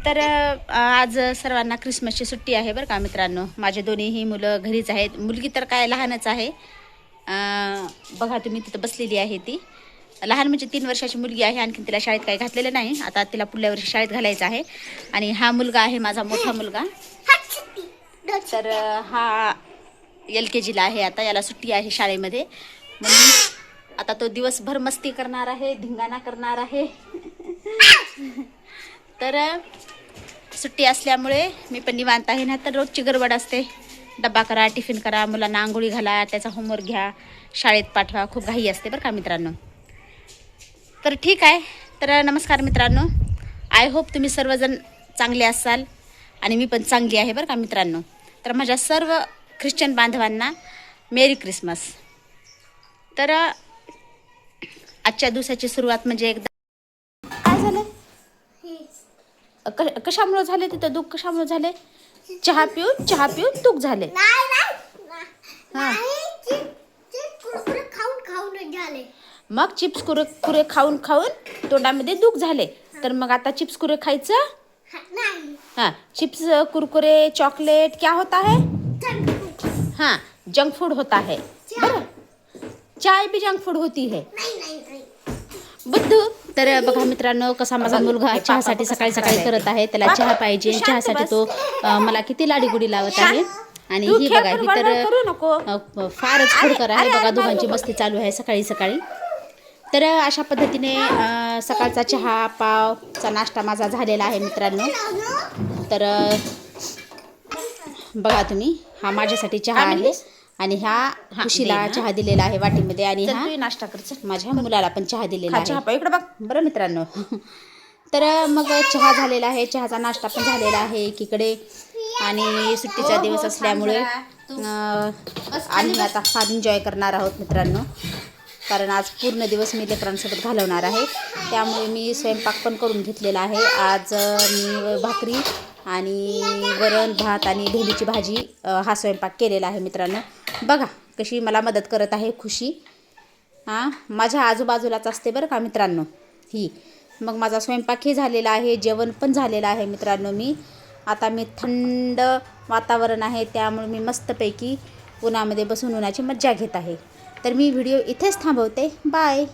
तर आज सर्वांना ख्रिसमसची सुट्टी आहे बरं का मित्रांनो. माझे दोन्हीही मुलं घरीच आहेत. मुलगी तर काय लहानच आहे. बघा तुम्ही तिथं बसलेली आहे ती. लहान म्हणजे 3 वर्षाची मुलगी आहे. आणखी तिला शाळेत काही घातलेलं नाही. आता तिला पुढल्या वर्षी शाळेत घालायचं आहे. आणि हा मुलगा आहे माझा मोठा मुलगा. तर हा LKGला आहे. आता याला सुट्टी आहे शाळेमध्ये. म्हणून आता तो दिवसभर मस्ती करणार आहे, धिंगाणा करणार आहे. तर सुट्टी असल्यामुळे मी पण निवांत आहे ना. तर रोजची गडबड असते. डब्बा करा, टिफिन करा, मुलांना आंघोळी घाला, त्याचा होमवर्क घ्या, शाळेत पाठवा, खूप घाई असते बरं का मित्रांनो. तर ठीक आहे. तर नमस्कार मित्रांनो. आय होप तुम्ही सर्वजण चांगले असाल आणि मी पण चांगली आहे बरं का मित्रांनो. तर माझ्या सर्व ख्रिश्चन बांधवांना मेरी क्रिसमस. तर आजच्या दिवसाची सुरुवात म्हणजे एकदा काय झालं, कशामुळे झाले तिथं दुःख, कशामुळे झाले? चहा पिऊन दुःख झाले. मग चिप्स कुरे खाऊन तोंडामध्ये दुःख झाले. तर मग आता चिप्स कुरे खायचं? हाँ, चिप्स कुरकुरे चॉकलेट क्या होता है? हाँ, जंक फूड होता है. बरं, चाय भी जंक फूड होती है बुद्धू. तर बघा मित्रांनो, कसा माझा मुलगा चहासाठी सकाळी सकाळी करत आहे. त्याला चहा पाहिजे. चहासाठी तो मला किती लाडीगुडी लावत आहे. आणि ही बघा, ही तर फारच खोडकर आहे. बघा, दोघांची मस्ती चालू आहे सकाळी सकाळी. तर अशा पद्धतीने सकाळचा चहा पावचा नाश्ता माझा झालेला आहे मित्रांनो. तर बघा तुम्ही, हा माझ्यासाठी चहा आहे आणि ह्या खुशीला चहा दिलेला आहे वाटीमध्ये. आणि हा नाश्ता करतो, माझ्या मुलाला पण चहा दिलेला आहे. इकडे बघ बरं मित्रांनो. तर मग चहा झालेला आहे, चहाचा नाश्ता पण झालेला आहे एकीकडे. आणि सुट्टीचा दिवस असल्यामुळे आम्ही आता फार एन्जॉय करणार आहोत मित्रांनो. कारण आज पूर्ण दिवस मी लेकरांसोबत घालवणार आहे. त्यामुळे मी स्वयंपाक पण करून घेतलेला आहे. आज मी भाकरी आणि वरण भात आणि भेंडीची भाजी हा स्वयंपाक केलेला आहे मित्रांनो. बघा कशी मला मदत करत आहे खुशी. माझ्या आजूबाजूलाच असते बरं का मित्रांनो ही. मग माझा स्वयंपाकही झालेला आहे, जेवण पण झालेलं आहे मित्रांनो. मी थंड वातावरण आहे त्यामुळे मी मस्तपैकी उन्हामध्ये बसून उन्हाची मज्जा घेत आहे. तर मी व्हिडिओ इथेच थांबवते. बाय.